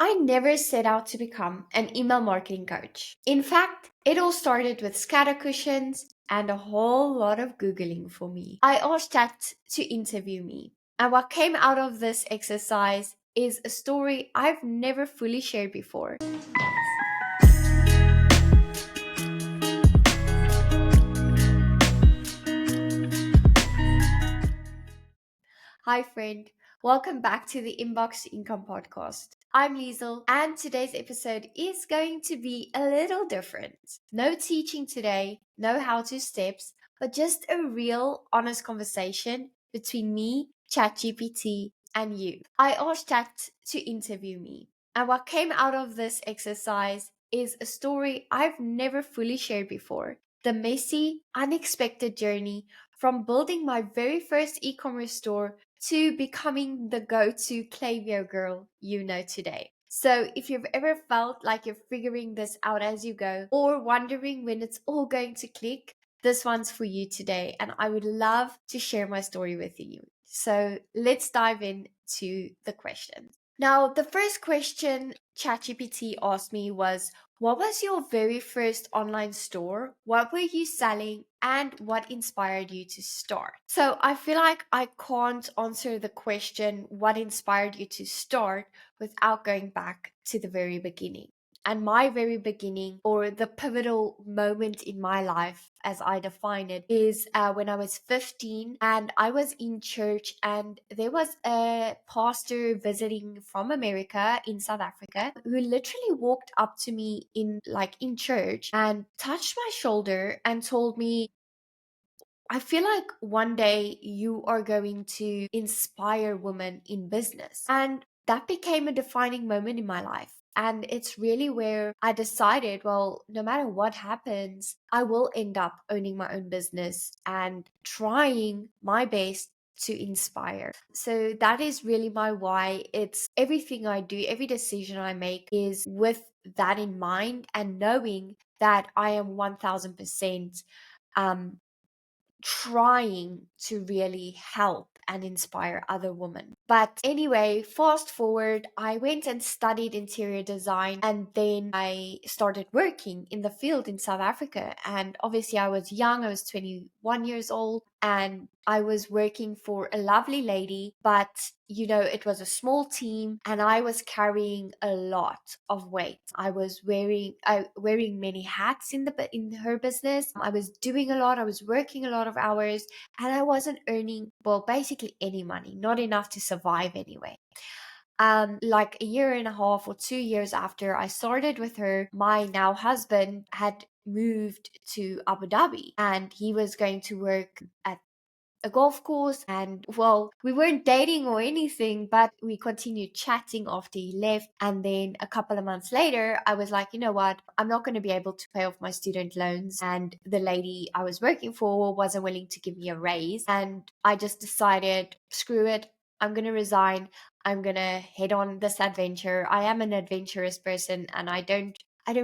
I never set out to become an email marketing coach. In fact, it all started with scatter cushions and a whole lot of Googling for me. I asked Chat to interview me. And what came out of this exercise is a story I've never fully shared before. Hi, friend. Welcome back to the Inbox to Income podcast. I'm Liesel, and today's episode is going to be a little different. No teaching today, no how to steps, but just a real, honest conversation between me, ChatGPT, and you. I asked Chat to interview me, and what came out of this exercise is a story I've never fully shared before. The messy, unexpected journey from building my very first e commerce store to becoming the go-to Klaviyo girl you know today. So if you've ever felt like you're figuring this out as you go or wondering when it's all going to click, this one's for you today. And I would love to share my story with you. So let's dive into the questions. Now, the first question ChatGPT asked me was, what was your very first online store? What were you selling? And what inspired you to start? So I feel like I can't answer the question, what inspired you to start, without going back to the very beginning. And my very beginning, or the pivotal moment in my life, as I define it, is when I was 15 and I was in church, and there was a pastor visiting from America in South Africa who literally walked up to me in church and touched my shoulder and told me, I feel like one day you are going to inspire women in business. And that became a defining moment in my life. And it's really where I decided, well, no matter what happens, I will end up owning my own business and trying my best to inspire. So that is really my why. It's everything I do, every decision I make is with that in mind and knowing that I am 1000% um, trying to really help and inspire other women. But anyway, fast forward, I went and studied interior design, and then I started working in the field in South Africa. And obviously, I was young, I was 21 years old, and I was working for a lovely lady, but it was a small team and I was carrying a lot of weight. I was wearing many hats in her business. I was doing a lot, I was working a lot of hours, and I wasn't earning, well, basically any money, not enough to survive anyway. Like a year and a half or 2 years after I started with her, my now husband had moved to Abu Dhabi and he was going to work at a golf course. And well, we weren't dating or anything, but we continued chatting after he left. And then a couple of months later, I was like, you know what, I'm not going to be able to pay off my student loans, and the lady I was working for wasn't willing to give me a raise. And I just decided, screw it, I'm going to resign. I'm going to head on this adventure. I am an adventurous person and I don't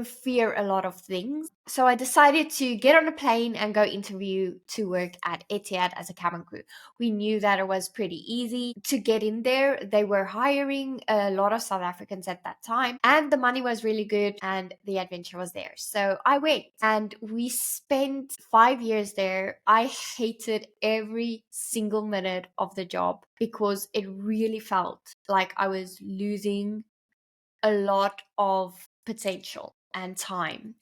fear a lot of things. So I decided to get on a plane and go interview to work at Etihad as a cabin crew. We knew that it was pretty easy to get in there. They were hiring a lot of South Africans at that time, and the money was really good and the adventure was there. So I went and we spent 5 years there. I hated every single minute of the job because it really felt like I was losing a lot of potential and time.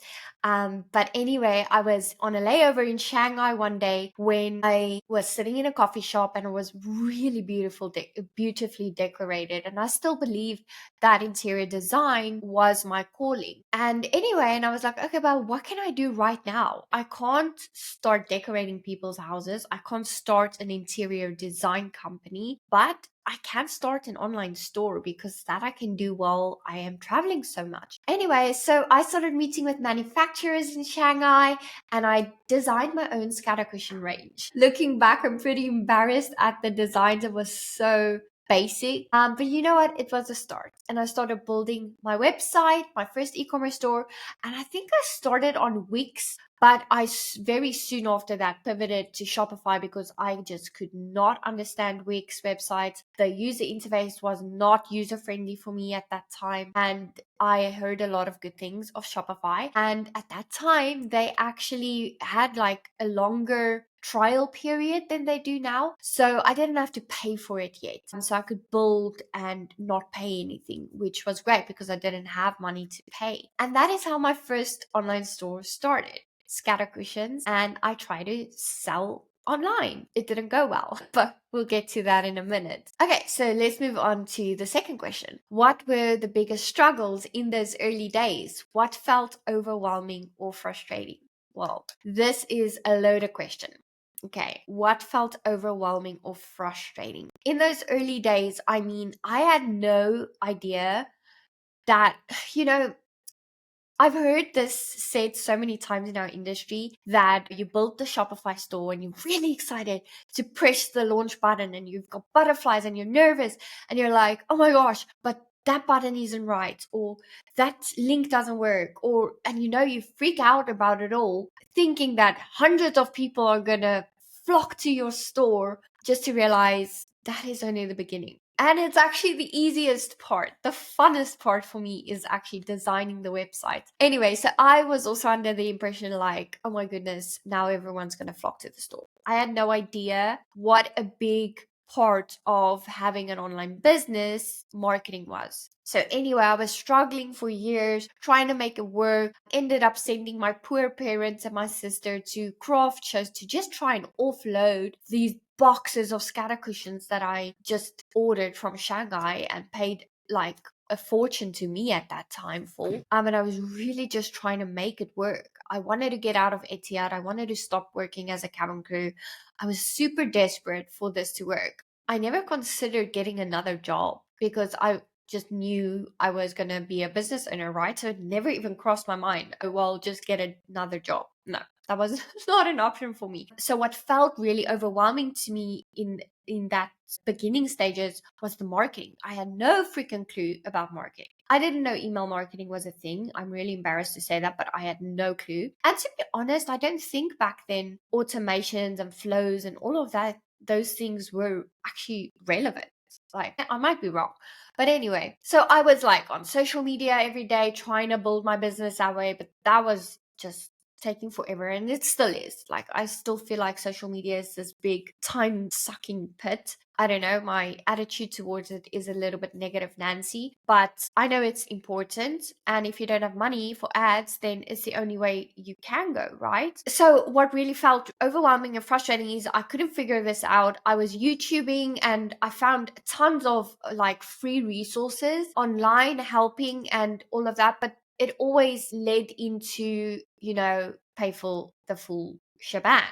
But anyway, I was on a layover in Shanghai one day when I was sitting in a coffee shop, and it was really beautifully decorated. And I still believed that interior design was my calling. And anyway, and I was like, okay, but what can I do right now? I can't start decorating people's houses. I can't start an interior design company, but I can start an online store because that I can do while I am traveling so much. Anyway, so I started meeting with manufacturers in Shanghai and I designed my own scatter cushion range. Looking back, I'm pretty embarrassed at the designs. It was so basic. But you know what? It was a start. And I started building my website, my first e-commerce store. And I think I started on Wix, but very soon after that pivoted to Shopify because I just could not understand Wix websites. The user interface was not user friendly for me at that time. And I heard a lot of good things of Shopify. And at that time, they actually had like a longer trial period than they do now. So I didn't have to pay for it yet. And so I could build and not pay anything, which was great because I didn't have money to pay. And that is how my first online store started. Scatter cushions, and I tried to sell online. It didn't go well, but we'll get to that in a minute. Okay, so let's move on to the second question. What were the biggest struggles in those early days? What felt overwhelming or frustrating? Well, this is a loaded question. Okay, what felt overwhelming or frustrating? In those early days, I mean, I had no idea that, you know, I've heard this said so many times in our industry that you build the Shopify store and you're really excited to press the launch button and you've got butterflies and you're nervous and you're like, oh my gosh, but that button isn't right, or that link doesn't work, and you freak out about it all, thinking that hundreds of people are gonna flock to your store, just to realize that is only the beginning. And it's actually the easiest part. The funnest part for me is actually designing the website. Anyway, so I was also under the impression like, oh my goodness, now everyone's going to flock to the store. I had no idea what a big part of having an online business marketing was. So anyway, I was struggling for years, trying to make it work, ended up sending my poor parents and my sister to craft shows to just try and offload these boxes of scatter cushions that I just ordered from Shanghai and paid like a fortune to me at that time for. And I was really just trying to make it work. I wanted to get out of Etihad. I wanted to stop working as a cabin crew. I was super desperate for this to work. I never considered getting another job because I just knew I was going to be a business owner, right? So it never even crossed my mind, oh, well, just get another job. No, that was not an option for me. So what felt really overwhelming to me in that beginning stages was the marketing. I had no freaking clue about marketing. I didn't know email marketing was a thing. I'm really embarrassed to say that, but I had no clue. And to be honest, I don't think back then automations and flows and all of that, those things were actually relevant. Like, I might be wrong. But anyway, so I was like on social media every day trying to build my business that way, but that was just taking forever, and it still is. Like, I still feel like social media is this big time sucking pit. I don't know, my attitude towards it is a little bit negative Nancy, but I know it's important, and if you don't have money for ads, then it's the only way you can go, right? So what really felt overwhelming and frustrating is I couldn't figure this out. I was YouTubing and I found tons of like free resources online helping and all of that, but it always led into, pay for the full shebang.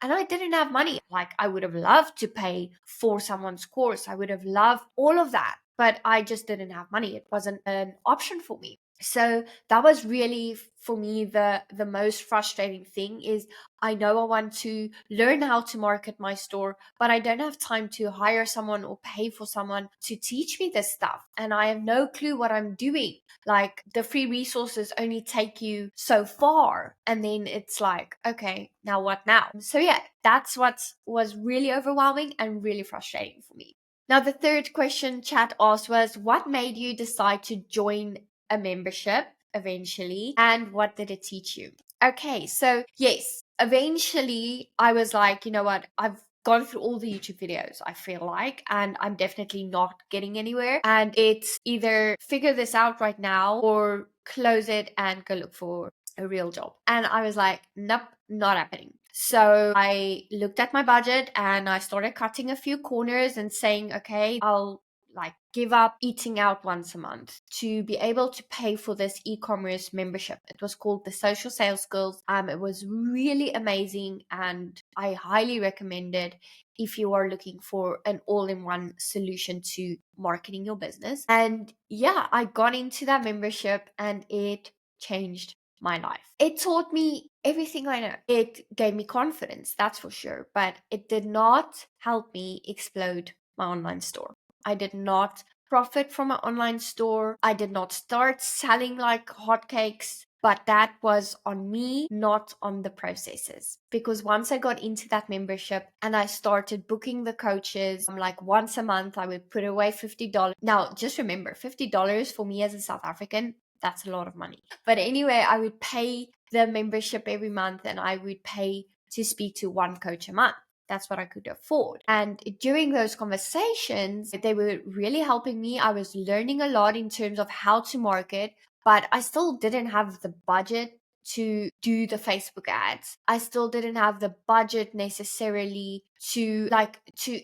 And I didn't have money. Like, I would have loved to pay for someone's course. I would have loved all of that, but I just didn't have money. It wasn't an option for me. So that was really for me the most frustrating thing is I know I want to learn how to market my store, but I don't have time to hire someone or pay for someone to teach me this stuff. And I have no clue what I'm doing. Like, the free resources only take you so far. And then it's like, okay, now what now? So yeah, that's what was really overwhelming and really frustrating for me. Now, the third question chat asked was, what made you decide to join a membership eventually, and what did it teach you? Okay, so yes, eventually I was like, you know what, I've gone through all the YouTube videos, I feel like, and I'm definitely not getting anywhere. And it's either figure this out right now or close it and go look for a real job. And I was like, nope, not happening. So I looked at my budget and I started cutting a few corners and saying, okay, I'll like give up eating out once a month to be able to pay for this e-commerce membership. It was called the Social Sales Skills. It was really amazing and I highly recommend it if you are looking for an all-in-one solution to marketing your business. And yeah, I got into that membership and it changed my life. It taught me everything I know. It gave me confidence, that's for sure, but it did not help me explode my online store. I did not profit from an online store. I did not start selling like hotcakes. But that was on me, not on the processes. Because once I got into that membership and I started booking the coaches, like once a month, I would put away $50. Now, just remember, $50 for me as a South African, that's a lot of money. But anyway, I would pay the membership every month and I would pay to speak to one coach a month. That's what I could afford. And during those conversations, they were really helping me. I was learning a lot in terms of how to market, but I still didn't have the budget to do the Facebook ads. I still didn't have the budget necessarily to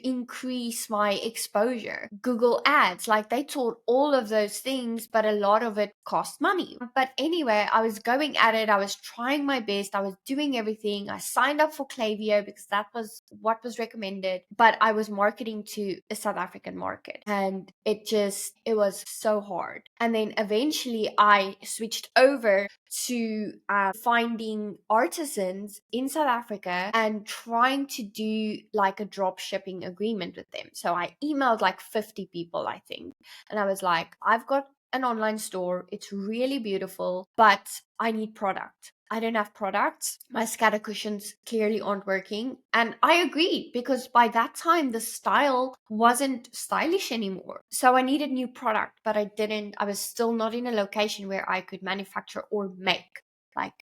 increase my exposure. Google ads, like they taught all of those things, but a lot of it cost money. But anyway, I was going at it. I was trying my best. I was doing everything. I signed up for Klaviyo because that was what was recommended, but I was marketing to the South African market and it was so hard. And then eventually I switched over to finding artisans in South Africa and trying to do like a drop shipping agreement with them. So I emailed like 50 people, I think. And I was like, I've got an online store. It's really beautiful, but I need product. I don't have products. My scatter cushions clearly aren't working. And I agreed because by that time, the style wasn't stylish anymore. So I needed new product, but I was still not in a location where I could manufacture or make my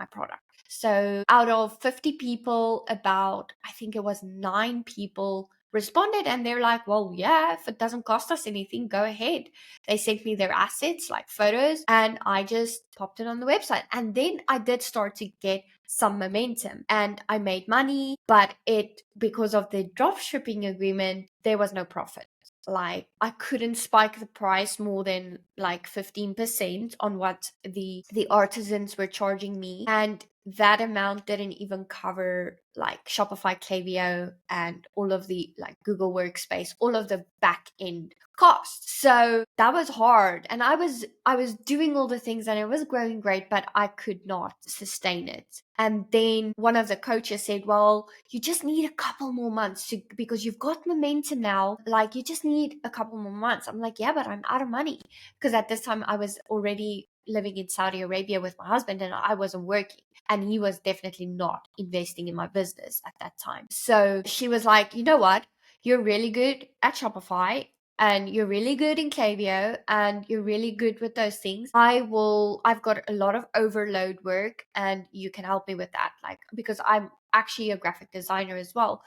product. So out of 50 people, about, I think it was 9 people responded and they're like, well, yeah, if it doesn't cost us anything, go ahead. They sent me their assets, like photos, and I just popped it on the website. And then I did start to get some momentum and I made money, but because of the drop shipping agreement, there was no profit. Like I couldn't spike the price more than like 15% on what the artisans were charging me, and that amount didn't even cover like Shopify, Klaviyo, and all of the like Google Workspace, all of the back end costs. So that was hard, and I was doing all the things and it was growing great, but I could not sustain it. And then one of the coaches said, well, you just need a couple more months because you've got momentum now. Like you just need a couple more months. I'm like, yeah, but I'm out of money. Because at this time I was already living in Saudi Arabia with my husband and I wasn't working. And he was definitely not investing in my business at that time. So she was like, you know what? You're really good at Shopify and you're really good in Klaviyo and you're really good with those things. I've got a lot of overload work and you can help me with that. Like, because I'm actually a graphic designer as well.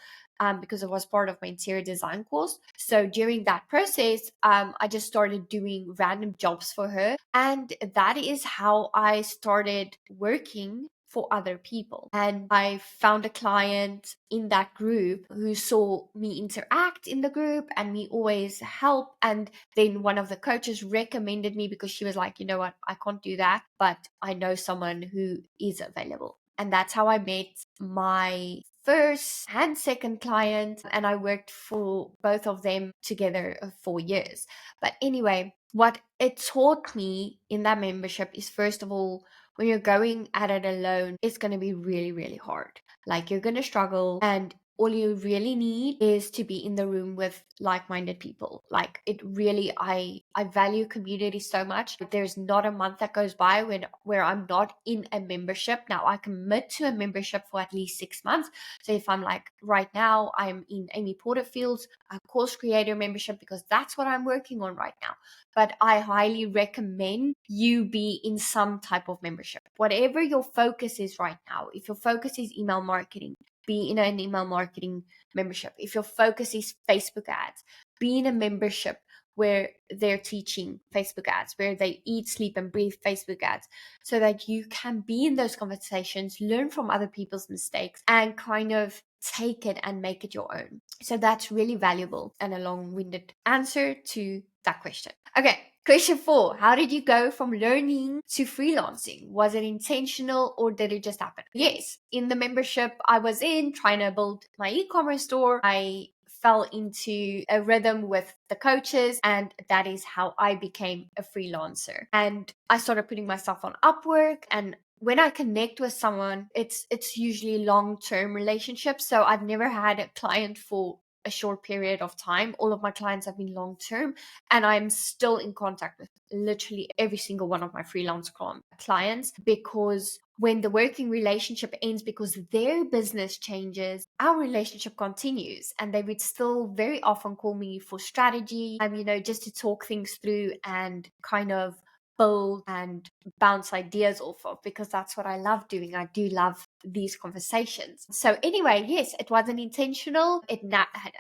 Because it was part of my interior design course. So during that process, I just started doing random jobs for her. And that is how I started working for other people. And I found a client in that group who saw me interact in the group and me always help. And then one of the coaches recommended me because she was like, you know what, I can't do that, but I know someone who is available. And that's how I met my first and second client, and I worked for both of them together 4 years. But anyway, what it taught me in that membership is, first of all, when you're going at it alone, it's going to be really, really hard. Like you're going to struggle, and all you really need is to be in the room with like-minded people. Like it really, I value community so much. There's not a month that goes by where I'm not in a membership. Now I commit to a membership for at least 6 months. So if I'm like right now, I'm in Amy Porterfield's course creator membership because that's what I'm working on right now. But I highly recommend you be in some type of membership. Whatever your focus is right now, if your focus is email marketing, be in an email marketing membership. If your focus is Facebook ads, be in a membership where they're teaching Facebook ads, where they eat, sleep, and breathe Facebook ads, so that you can be in those conversations, learn from other people's mistakes, and kind of take it and make it your own. So that's really valuable, and a long-winded answer to that question. Okay, question 4. How did you go from learning to freelancing? Was it intentional or did it just happen? Yes, in the membership I was in trying to build my e-commerce store, I fell into a rhythm with the coaches, and that is how I became a freelancer. And I started putting myself on Upwork, and when I connect with someone, it's usually long-term relationships. So I've never had a client for a short period of time. All of my clients have been long term, and I'm still in contact with literally every single one of my freelance clients, because when the working relationship ends because their business changes, our relationship continues. And they would still very often call me for strategy, just to talk things through and kind of build and bounce ideas off of, because that's what I love doing. I do love these conversations. So anyway, yes, it wasn't intentional. It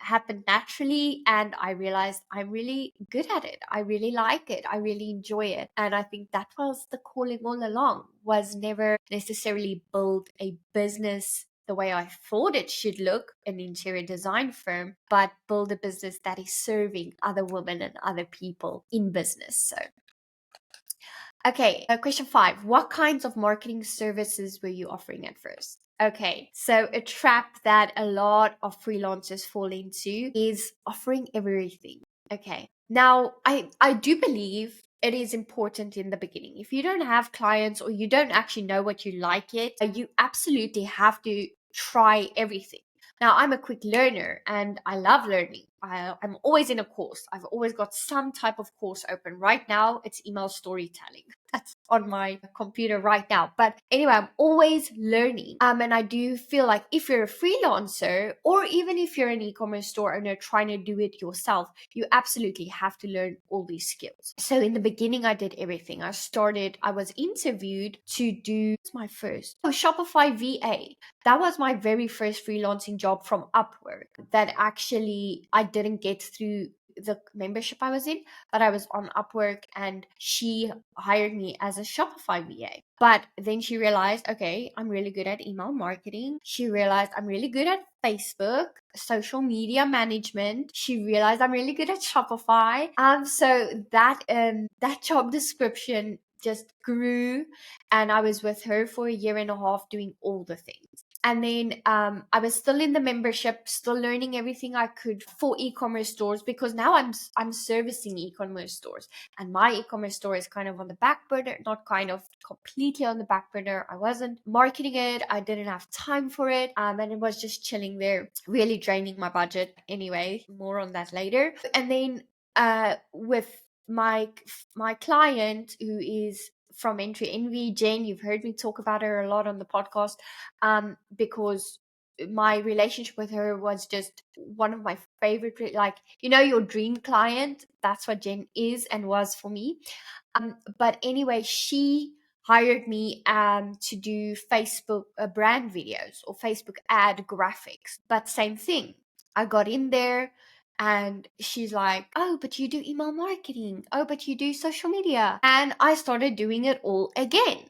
happened naturally, and I realized I'm really good at it. I really like it. I really enjoy it. And I think that was the calling all along, was never necessarily build a business the way I thought it should look, an interior design firm, but build a business that is serving other women and other people in business. So okay, question 5. What kinds of marketing services were you offering at first? Okay, so a trap that a lot of freelancers fall into is offering everything. Okay, now I do believe it is important in the beginning. If you don't have clients or you don't actually know what you like yet, you absolutely have to try everything. Now, I'm a quick learner and I love learning. I'm always in a course. I've always got some type of course open. Right now, it's email storytelling. That's on my computer right now. But anyway, I'm always learning. And I do feel like if you're a freelancer, or even if you're an e-commerce store owner trying to do it yourself, you absolutely have to learn all these skills. So in the beginning, I did everything. I was interviewed to do my first Shopify VA. That was my very first freelancing job from Upwork that actually I didn't get through the membership I was in, but I was on Upwork and she hired me as a Shopify VA. But then she realized, okay, I'm really good at email marketing. She realized I'm really good at Facebook, social media management. She realized I'm really good at Shopify. So that job description just grew, and I was with her for a year and a half doing all the things. And then I was still in the membership, still learning everything I could for e-commerce stores, because now I'm servicing e-commerce stores, and my e-commerce store is kind of on the back burner, not kind of completely on the back burner. I wasn't marketing it. I didn't have time for it. And it was just chilling there, really draining my budget. Anyway, more on that later. And then with my client, who is from Entry Envy, Jen, you've heard me talk about her a lot on the podcast, because my relationship with her was just one of my favorite, like, your dream client. That's what Jen is and was for me. But anyway, she hired me to do Facebook brand videos or Facebook ad graphics. But same thing, I got in there and she's like, oh, but you do email marketing. Oh, but you do social media. And I started doing it all again.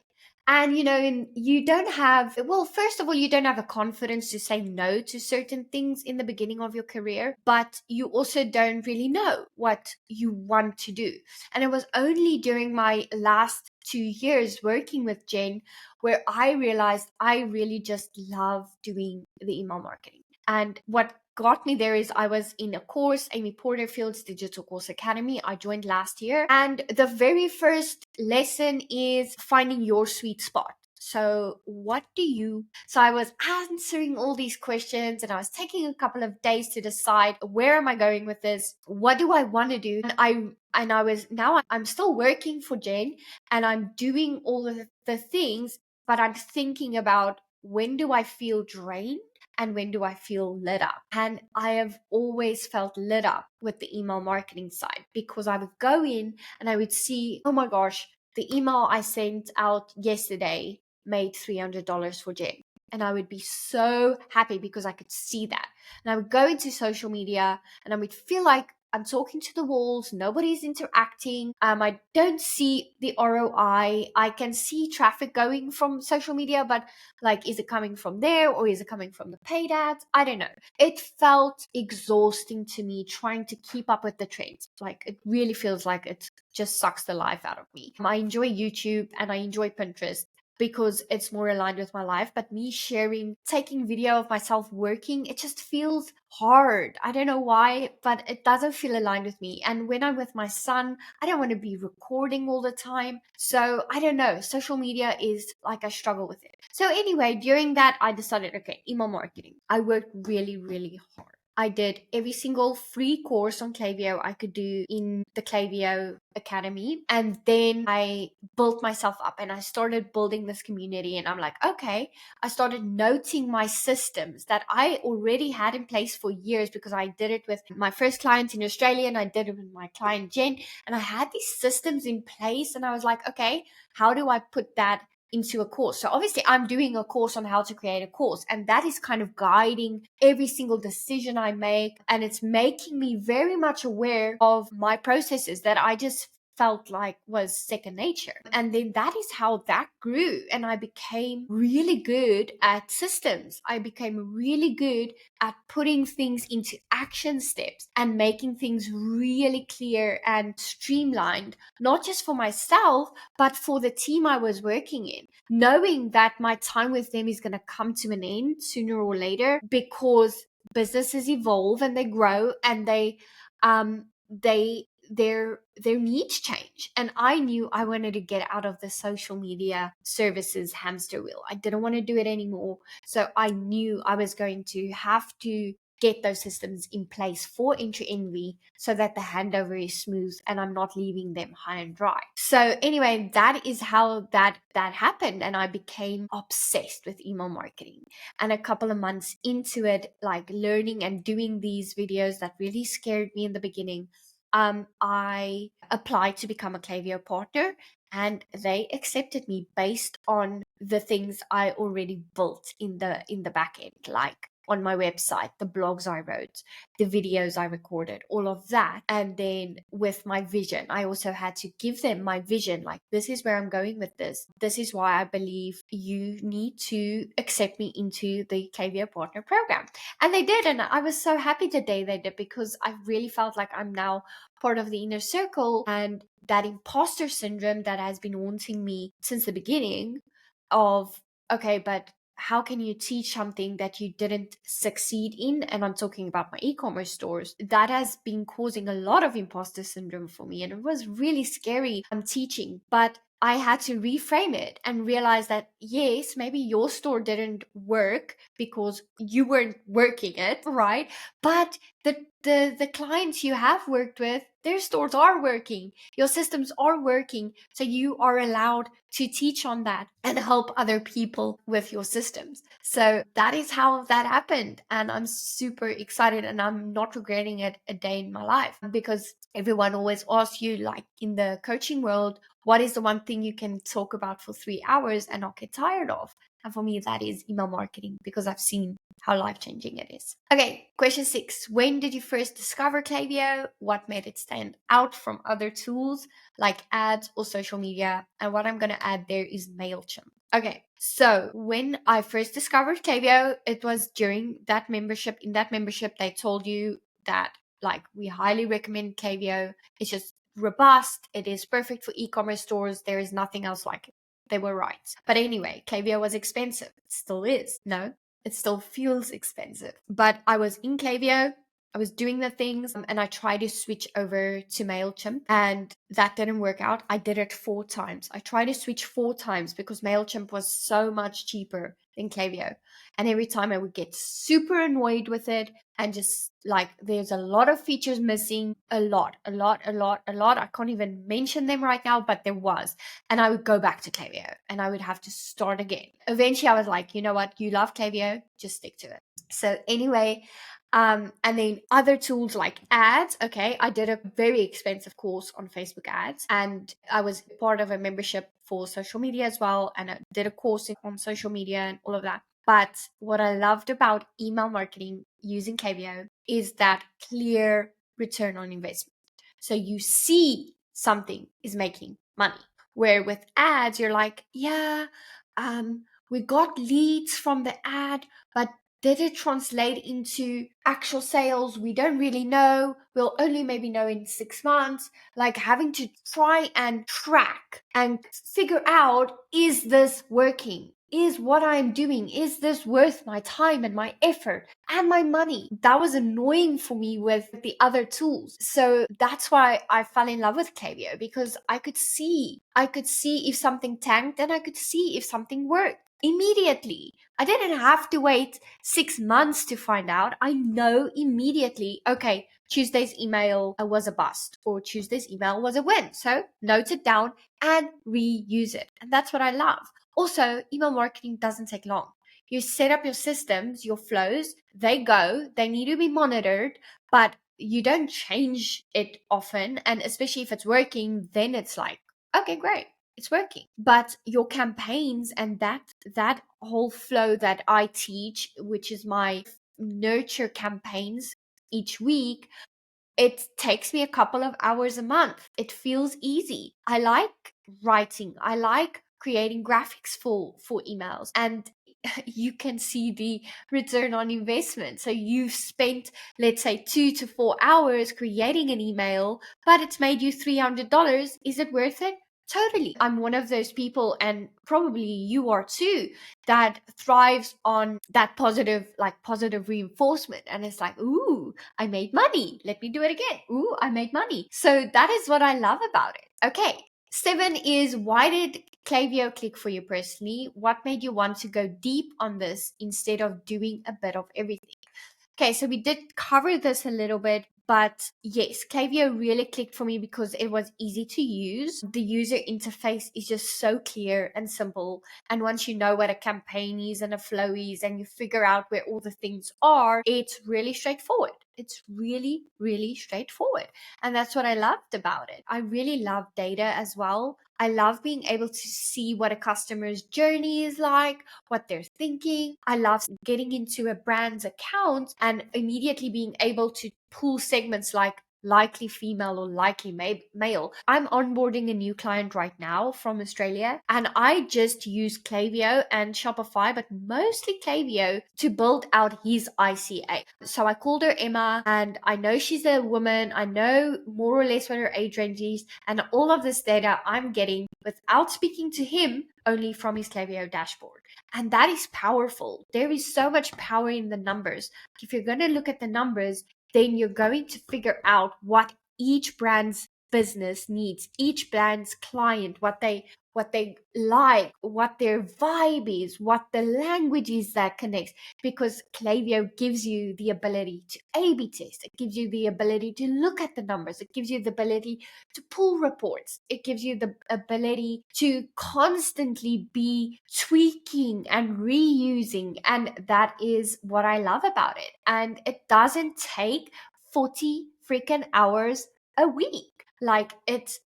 And, you don't have, well, first of all, you don't have the confidence to say no to certain things in the beginning of your career, but you also don't really know what you want to do. And it was only during my last 2 years working with Jen where I realized I really just love doing the email marketing. And what got me there is I was in a course, Amy Porterfield's Digital Course Academy. I joined last year. And the very first lesson is finding your sweet spot. So I was answering all these questions and I was taking a couple of days to decide, where am I going with this? What do I want to do? I'm still working for Jen and I'm doing all of the things, but I'm thinking about, when do I feel drained? And when do I feel lit up? And I have always felt lit up with the email marketing side, because I would go in and I would see, oh my gosh, the email I sent out yesterday made $300 for Jen. And I would be so happy because I could see that. And I would go into social media and I would feel like I'm talking to the walls. Nobody's interacting. I don't see the ROI. I can see traffic going from social media, but like, is it coming from there or is it coming from the paid ads? I don't know. It felt exhausting to me trying to keep up with the trends. Like, it really feels like it just sucks the life out of me. I enjoy YouTube and I enjoy Pinterest because it's more aligned with my life. But me taking video of myself working, it just feels hard. I don't know why, but it doesn't feel aligned with me. And when I'm with my son, I don't want to be recording all the time. So I don't know. Social media is like, I struggle with it. So anyway, during that, I decided, okay, email marketing. I worked really, really hard. I did every single free course on Klaviyo I could do in the Klaviyo Academy. And then I built myself up and I started building this community. And I'm like, okay, I started noting my systems that I already had in place for years, because I did it with my first client in Australia and I did it with my client Jen. And I had these systems in place and I was like, okay, how do I put that into a course? So obviously I'm doing a course on how to create a course, and that is kind of guiding every single decision I make, and it's making me very much aware of my processes that I just felt like was second nature. And then that is how that grew, and I became really good at systems. I became really good at putting things into action steps and making things really clear and streamlined, not just for myself, but for the team I was working in, knowing that my time with them is going to come to an end sooner or later, because businesses evolve and they grow, and their needs change. And I knew I wanted to get out of the social media services hamster wheel. I didn't want to do it anymore. So I knew I was going to have to get those systems in place for Entry Envy so that the handover is smooth and I'm not leaving them high and dry. So anyway, that is how that happened. And I became obsessed with email marketing. And a couple of months into it, like learning and doing these videos that really scared me in the beginning, I applied to become a Klaviyo partner, and they accepted me based on the things I already built in the back end, like on my website, the blogs I wrote, the videos I recorded, all of that. And then with my vision, I also had to give them my vision, like, this is where I'm going with this. This is why I believe you need to accept me into the Klaviyo partner program. And they did. And I was so happy the day they did, because I really felt like I'm now part of the inner circle, and that imposter syndrome that has been haunting me since the beginning of, okay, but how can you teach something that you didn't succeed in? And I'm talking about my e-commerce stores. That has been causing a lot of imposter syndrome for me. And it was really scary. I'm teaching, but I had to reframe it and realize that, yes, maybe your store didn't work because you weren't working it, right? But the clients you have worked with, their stores are working, your systems are working, so you are allowed to teach on that and help other people with your systems. So that is how that happened, and I'm super excited, and I'm not regretting it a day in my life, because everyone always asks you, like in the coaching world, what is the one thing you can talk about for 3 hours and not get tired of? And for me, that is email marketing, because I've seen how life-changing it is. Okay, question 6. When did you first discover Klaviyo? What made it stand out from other tools like ads or social media? And what I'm going to add there is MailChimp. Okay, so when I first discovered Klaviyo, it was during that membership. In that membership, they told you that, like, we highly recommend Klaviyo. It's just robust. It is perfect for e-commerce stores. There is nothing else like it. They were right. But anyway, Klaviyo was expensive. It still is. No, it still feels expensive. But I was in Klaviyo, I was doing the things, and I tried to switch over to MailChimp, and that didn't work out. I did it 4 times. I tried to switch 4 times because MailChimp was so much cheaper than Klaviyo. And every time I would get super annoyed with it, and just like, there's a lot of features missing, a lot. I can't even mention them right now, but there was. And I would go back to Klaviyo and I would have to start again. Eventually I was like, you know what? You love Klaviyo, just stick to it. So anyway, and then other tools like ads. Okay, I did a very expensive course on Facebook ads, and I was part of a membership for social media as well. And I did a course on social media and all of that. But what I loved about email marketing using Klaviyo is that clear return on investment. So you see something is making money. Where with ads, you're like, yeah, we got leads from the ad, but did it translate into actual sales? We don't really know. We'll only maybe know in 6 months. Like, having to try and track and figure out, is this working? Is what I'm doing, is this worth my time and my effort and my money? That was annoying for me with the other tools. So that's why I fell in love with Klaviyo, because I could see if something tanked and I could see if something worked. immediately. I didn't have to wait 6 months to find out. I know immediately, okay, Tuesday's email was a bust or Tuesday's email was a win. So note it down and reuse it. And that's what I love. Also, email marketing doesn't take long. You set up your systems, your flows, they go, they need to be monitored, but you don't change it often. And especially if it's working, then it's like, okay, great, it's working. But your campaigns and that whole flow that I teach, which is my nurture campaigns each week, it takes me a couple of hours a month. It feels easy. I like writing. I like creating graphics for emails, and you can see the return on investment. So you've spent, let's say, 2 to 4 hours creating an email, but it's made you $300. Is it worth it? Totally. I'm one of those people, and probably you are too, that thrives on that positive reinforcement. And it's like, ooh, I made money. Let me do it again. Ooh, I made money. So that is what I love about it. Okay. 7 is, why did Klaviyo click for you personally? What made you want to go deep on this instead of doing a bit of everything? Okay, so we did cover this a little bit, but yes, Klaviyo really clicked for me because it was easy to use. The user interface is just so clear and simple. And once you know what a campaign is and a flow is, and you figure out where all the things are, it's really straightforward. It's really, really straightforward. And that's what I loved about it. I really love data as well. I love being able to see what a customer's journey is like, what they're thinking. I love getting into a brand's account and immediately being able to pull segments like likely female or likely male. I'm onboarding a new client right now from Australia, and I just use Klaviyo and Shopify, but mostly Klaviyo, to build out his ICA. So I called her Emma, and I know she's a woman. I know more or less what her age range is, and all of this data I'm getting without speaking to him, only from his Klaviyo dashboard. And that is powerful. There is so much power in the numbers. If you're going to look at the numbers, then you're going to figure out what each brand's business needs, each brand's client, what they like, what their vibe is, what the language is that connects. Because Klaviyo gives you the ability to A/B test. It gives you the ability to look at the numbers. It gives you the ability to pull reports. It gives you the ability to constantly be tweaking and reusing. And that is what I love about it. And it doesn't take 40 freaking hours a week. Like, it's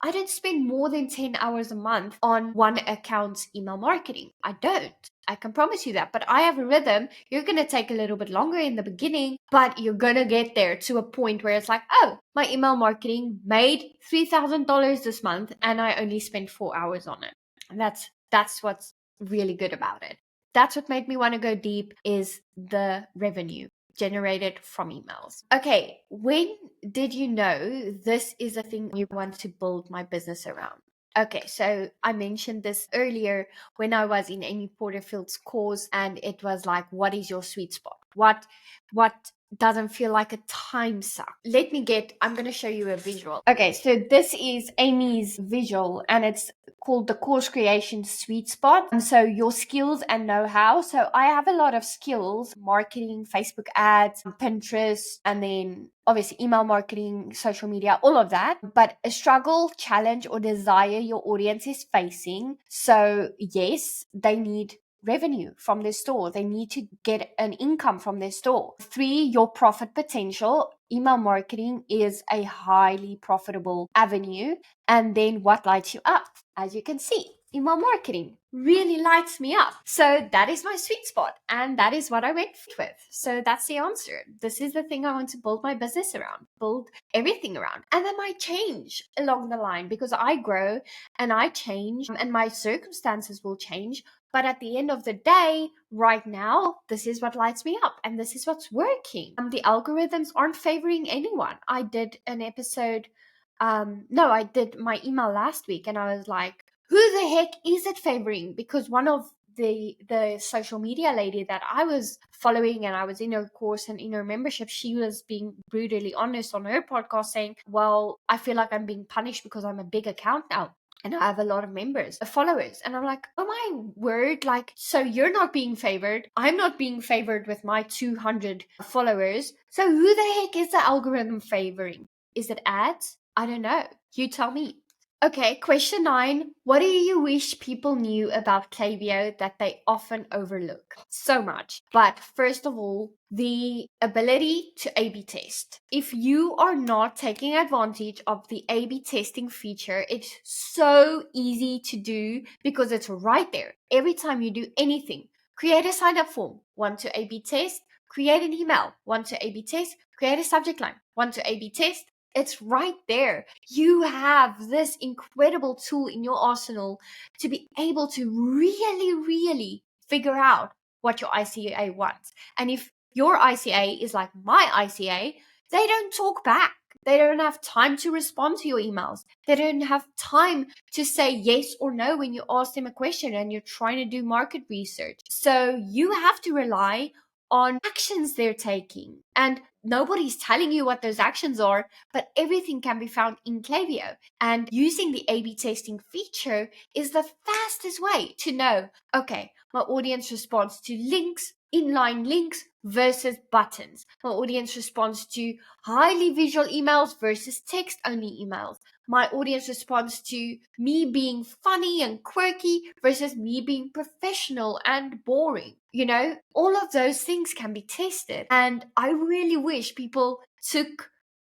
I don't spend more than 10 hours a month on one account's email marketing. I don't. I can promise you that. But I have a rhythm. You're going to take a little bit longer in the beginning, but you're going to get there to a point where it's like, oh, my email marketing made $3,000 this month and I only spent 4 hours on it. And that's what's really good about it. That's what made me want to go deep, is the revenue generated from emails. Okay, when did you know this is a thing you want to build my business around? Okay, so I mentioned this earlier when I was in Amy Porterfield's course, and it was like, what is your sweet spot? What doesn't feel like a time suck? I'm going to show you a visual. Okay, so this is Amy's visual, and it's called the course creation sweet spot. And so your skills and know-how. So I have a lot of skills: marketing, Facebook ads, Pinterest, and then obviously email marketing, social media, all of that. But a struggle, challenge, or desire your audience is facing. So yes, they need revenue from their store. They need to get an income from their store. 3, your profit potential. Email marketing is a highly profitable avenue. And then what lights you up? As you can see, email marketing really lights me up. So that is my sweet spot. And that is what I went with. So that's the answer. This is the thing I want to build my business around, build everything around. And that might change along the line because I grow and I change and my circumstances will change. But at the end of the day, right now, this is what lights me up and this is what's working. The algorithms aren't favoring anyone. I did an episode, I did my email last week, and I was like, who the heck is it favoring? Because one of the social media lady that I was following and I was in her course and in her membership, she was being brutally honest on her podcast saying, well, I feel like I'm being punished because I'm a big account now. and I have a lot of members, followers. And I'm like, oh my word, like, so you're not being favored. I'm not being favored with my 200 followers. So who the heck is the algorithm favoring? Is it ads? I don't know. You tell me. Okay, question 9. What do you wish people knew about Klaviyo that they often overlook? So much. But first of all, the ability to A-B test. If you are not taking advantage of the A-B testing feature, it's so easy to do because it's right there. Every time you do anything, create a sign-up form, want to A-B test, create an email, want to A-B test, create a subject line, want to A-B test, it's right there. You have this incredible tool in your arsenal to be able to really, really figure out what your ICA wants. And if your ICA is like my ICA, they don't talk back. They don't have time to respond to your emails. They don't have time to say yes or no when you ask them a question and you're trying to do market research. So you have to rely on actions they're taking. And nobody's telling you what those actions are, but everything can be found in Klaviyo. And using the A-B testing feature is the fastest way to know, okay, my audience responds to links, inline links versus buttons. My audience responds to highly visual emails versus text-only emails. My audience responds to me being funny and quirky versus me being professional and boring. You know, all of those things can be tested. And I really wish people took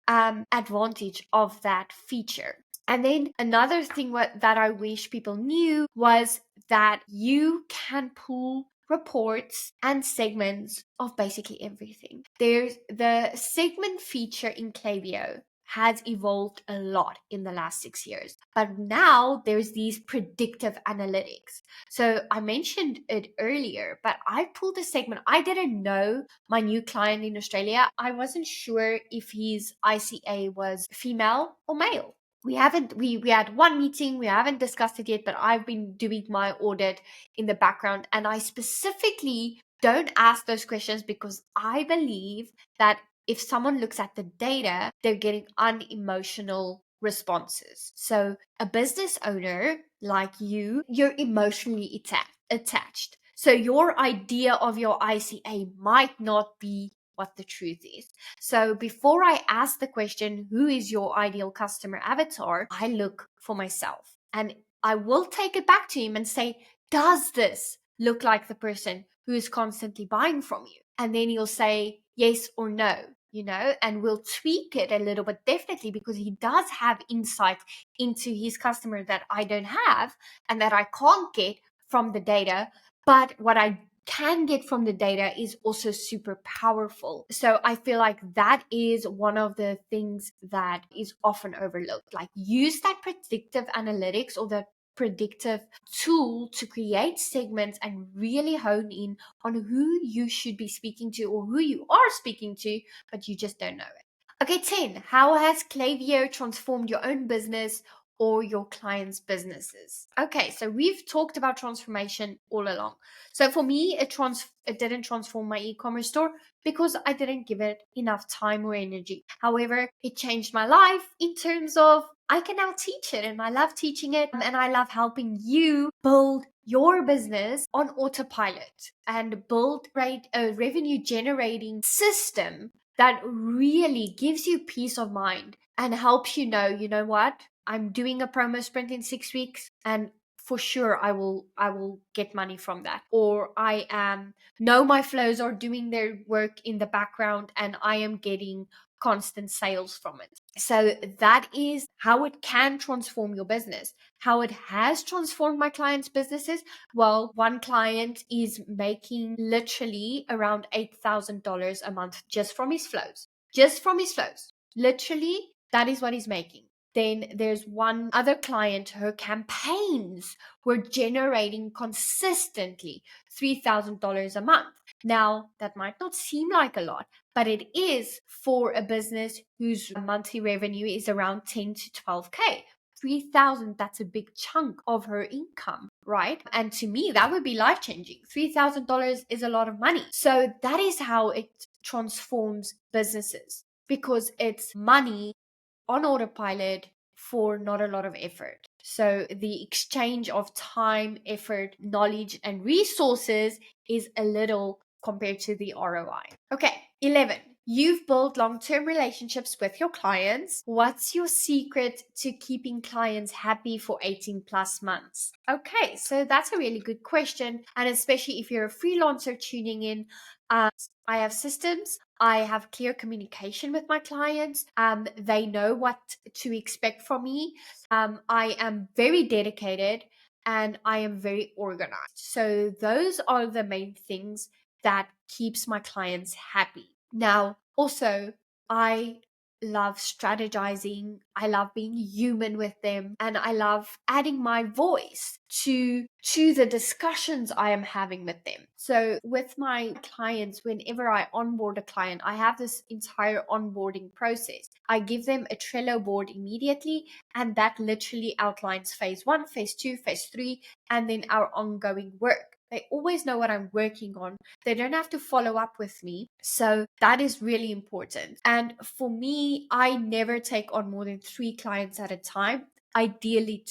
advantage of that feature. And then another thing that I wish people knew was that you can pull reports and segments of basically everything. There's the segment feature in Klaviyo has evolved a lot in the last 6 years. But now there's these predictive analytics. So I mentioned it earlier, but I pulled a segment. I didn't know my new client in Australia. I wasn't sure if his ICA was female or male. We had one meeting, we haven't discussed it yet, but I've been doing my audit in the background, and I specifically don't ask those questions because I believe that if someone looks at the data, they're getting unemotional responses. So a business owner like you're emotionally attached. So your idea of your ICA might not be what the truth is. So before I ask the question, who is your ideal customer avatar? I look for myself and I will take it back to him and say, does this look like the person who is constantly buying from you? And then he'll say yes or no, you know, and we'll tweak it a little bit, definitely, because he does have insight into his customer that I don't have and that I can't get from the data. But what I can get from the data is also super powerful. So I feel like that is one of the things that is often overlooked. Like, use that predictive analytics or the predictive tool to create segments and really hone in on who you should be speaking to or who you are speaking to, but you just don't know it. Okay, 10. How has Klaviyo transformed your own business or your clients' businesses? Okay, so we've talked about transformation all along. So for me, it didn't transform my e-commerce store because I didn't give it enough time or energy. However, it changed my life in terms of I can now teach it and I love teaching it and I love helping you build your business on autopilot and build a revenue generating system that really gives you peace of mind and helps you know what? I'm doing a promo sprint in 6 weeks and for sure I will get money from that. Or I know my flows are doing their work in the background and I am getting constant sales from it. So that is how it can transform your business. How it has transformed my clients' businesses. Well, one client is making literally around $8,000 a month just from his flows. Just from his flows. Literally, that is what he's making. Then there's one other client, her campaigns were generating consistently $3,000 a month. Now, that might not seem like a lot, but it is for a business whose monthly revenue is around 10 to 12K. 3,000, that's a big chunk of her income, right? And to me, that would be life-changing. $3,000 is a lot of money. So that is how it transforms businesses, because it's money on autopilot for not a lot of effort. So the exchange of time, effort, knowledge, and resources is a little compared to the ROI. Okay, 11. You've built long-term relationships with your clients. What's your secret to keeping clients happy for 18 plus months? Okay, so that's a really good question. And especially if you're a freelancer tuning in, I have systems. I have clear communication with my clients. They know what to expect from me. I am very dedicated and I am very organized. So those are the main things that keeps my clients happy. Now, also, I love strategizing. I love being human with them, and I love adding my voice to the discussions I am having with them. So with my clients, whenever I onboard a client, I have this entire onboarding process. I give them a Trello board immediately, and that literally outlines phase 1, phase 2, phase 3, and then our ongoing work. They always know what I'm working on. They don't have to follow up with me. So that is really important. And for me, I never take on more than 3 clients at a time. Ideally,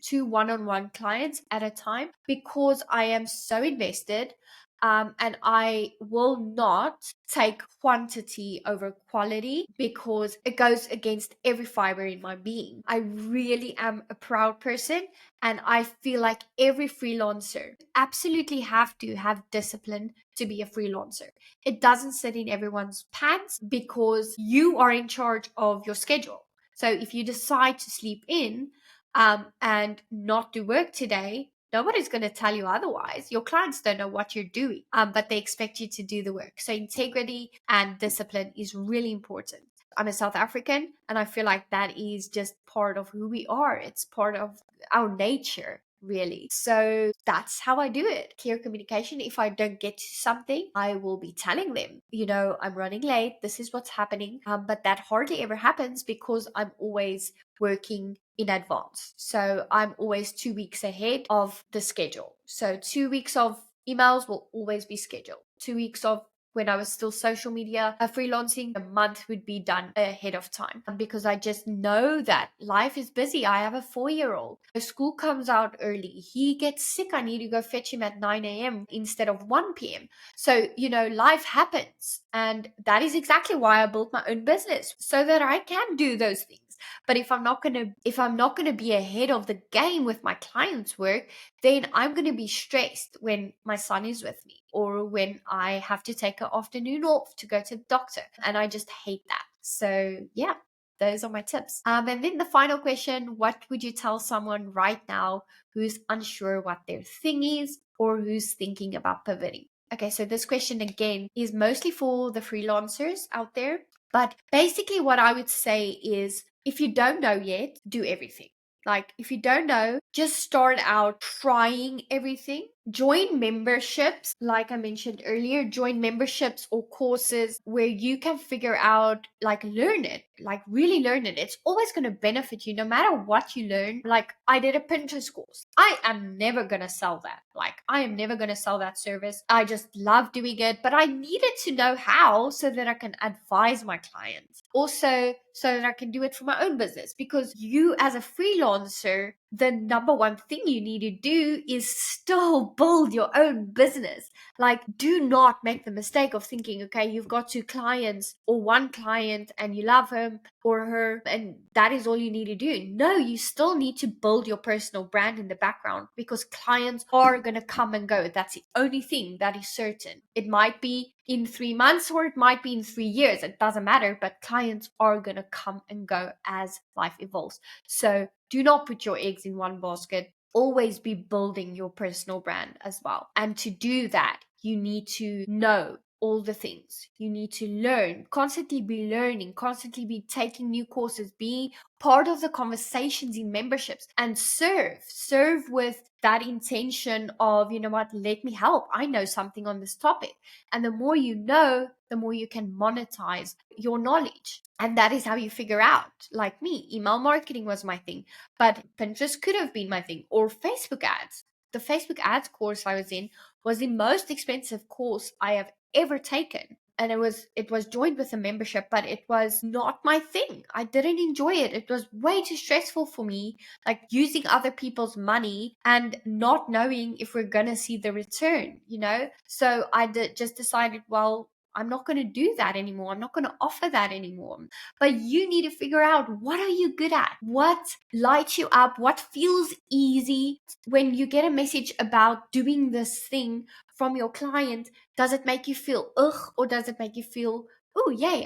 two one-on-one clients at a time, because I am so invested. And I will not take quantity over quality because it goes against every fiber in my being. I really am a proud person, and I feel like every freelancer absolutely have to have discipline to be a freelancer. It doesn't sit in everyone's pants because you are in charge of your schedule. So if you decide to sleep in and not do work today, nobody's going to tell you otherwise. Your clients don't know what you're doing, but they expect you to do the work. So integrity and discipline is really important. I'm a South African, and I feel like that is just part of who we are. It's part of our nature, really. So that's how I do it. Clear communication. If I don't get to something, I will be telling them, I'm running late. This is what's happening. But that hardly ever happens because I'm always working in advance. So I'm always 2 weeks ahead of the schedule. So 2 weeks of emails will always be scheduled. 2 weeks of when I was still social media freelancing, a month would be done ahead of time because I just know that life is busy. I have a 4-year-old. School comes out early. He gets sick. I need to go fetch him at 9 a.m. instead of 1 p.m. So, life happens. And that is exactly why I built my own business, so that I can do those things. But if I'm not gonna be ahead of the game with my clients' work, then I'm gonna be stressed when my son is with me or when I have to take an afternoon off to go to the doctor. And I just hate that. So yeah, those are my tips. And then the final question, what would you tell someone right now who's unsure what their thing is or who's thinking about pivoting? Okay, so this question again is mostly for the freelancers out there. But basically, what I would say is if you don't know yet, do everything. Like, if you don't know, just start out trying everything. Join memberships, like I mentioned earlier, join memberships or courses where you can figure out, like, learn it, like, really learn it. It's always going to benefit you no matter what you learn. Like, I did a Pinterest course. I am never going to sell that. Like, I am never going to sell that service. I just love doing it, but I needed to know how so that I can advise my clients. Also, so that I can do it for my own business, because you as a freelancer, the number one thing you need to do is still build your own business. Like, do not make the mistake of thinking, okay, you've got 2 clients or 1 client and you love him or her and that is all you need to do. No, you still need to build your personal brand in the background, because clients are going to come and go. That's the only thing that is certain. It might be in 3 months or it might be in 3 years. It doesn't matter, but clients are going to come and go as life evolves. So do not put your eggs in one basket. Always be building your personal brand as well. And to do that, you need to know all the things. You need to learn, constantly be learning, constantly be taking new courses, be part of the conversations in memberships, and serve with that intention of, let me help. I know something on this topic. And the more you know, the more you can monetize your knowledge. And that is how you figure out. Like me, email marketing was my thing, but Pinterest could have been my thing, or Facebook ads. The Facebook ads course I was in was the most expensive course I have ever taken. and it was joined with a membership, but it was not my thing. I didn't enjoy it. It was way too stressful for me, like using other people's money and not knowing if we're gonna see the return, you know. So I just decided, well, I'm not going to do that anymore. I'm not going to offer that anymore. But you need to figure out, what are you good at? What lights you up? What feels easy? When you get a message about doing this thing from your client, does it make you feel ugh, or does it make you feel, oh yay,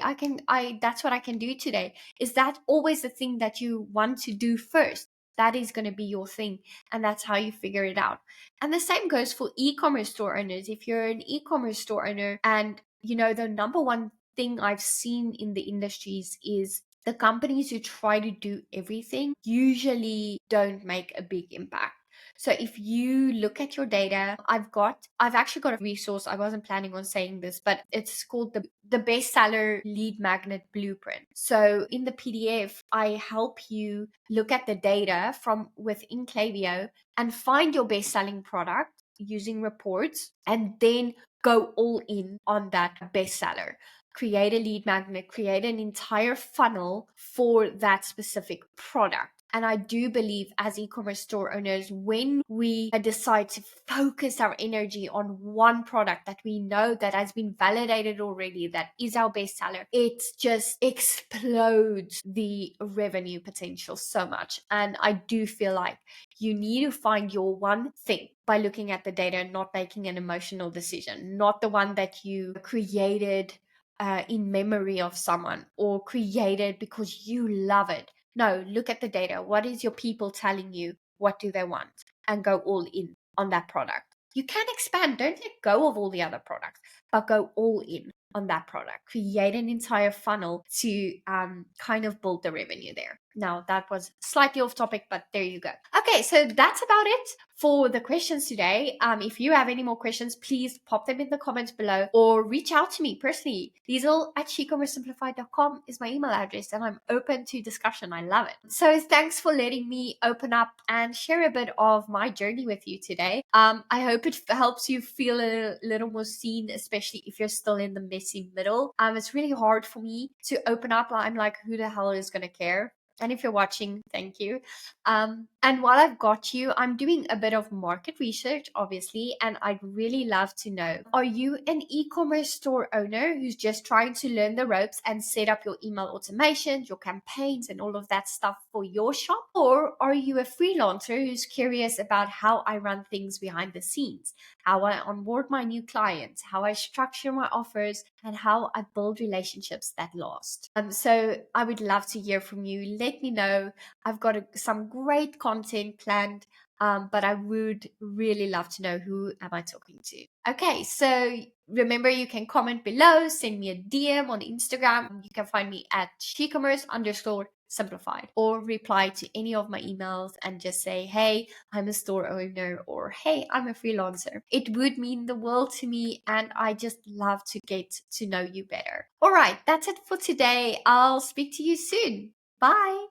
that's what I can do today? Is that always the thing that you want to do first? That is going to be your thing, and that's how you figure it out. And the same goes for e-commerce store owners. If you're an e-commerce store owner, and you know, the number one thing I've seen in the industries is the companies who try to do everything usually don't make a big impact. So if you look at your data, I've actually got a resource. I wasn't planning on saying this, but it's called the bestseller lead magnet blueprint. So in the PDF, I help you look at the data from within Klaviyo and find your best-selling product using reports, and then go all in on that bestseller. Create a lead magnet, create an entire funnel for that specific product. And I do believe, as e-commerce store owners, when we decide to focus our energy on one product that we know that has been validated already, that is our bestseller, it just explodes the revenue potential so much. And I do feel like you need to find your one thing by looking at the data and not making an emotional decision, not the one that you created in memory of someone or created because you love it. No, look at the data. What is your people telling you? What do they want? And go all in on that product. You can expand. Don't let go of all the other products, but go all in on that product. Create an entire funnel to kind of build the revenue there. Now, that was slightly off topic, but there you go. Okay, so that's about it for the questions today. If you have any more questions, please pop them in the comments below or reach out to me personally. Liesl@shecommercesimplified.com is my email address, and I'm open to discussion. I love it. So thanks for letting me open up and share a bit of my journey with you today. I hope it helps you feel a little more seen, especially if you're still in the messy middle. It's really hard for me to open up. I'm like, who the hell is going to care? And if you're watching, thank you. And while I've got you, I'm doing a bit of market research, obviously, and I'd really love to know, are you an e-commerce store owner who's just trying to learn the ropes and set up your email automations, your campaigns, and all of that stuff for your shop? Or are you a freelancer who's curious about how I run things behind the scenes, how I onboard my new clients, how I structure my offers, and how I build relationships that last? So I would love to hear from you. Let me know. I've got some great content planned, but I would really love to know, who am I talking to? Okay, so remember, you can comment below, send me a DM on Instagram. You can find me at shecommerce_simplified, or reply to any of my emails and just say, hey, I'm a store owner, or hey, I'm a freelancer. It would mean the world to me, and I just love to get to know you better. All right, that's it for today. I'll speak to you soon. Bye.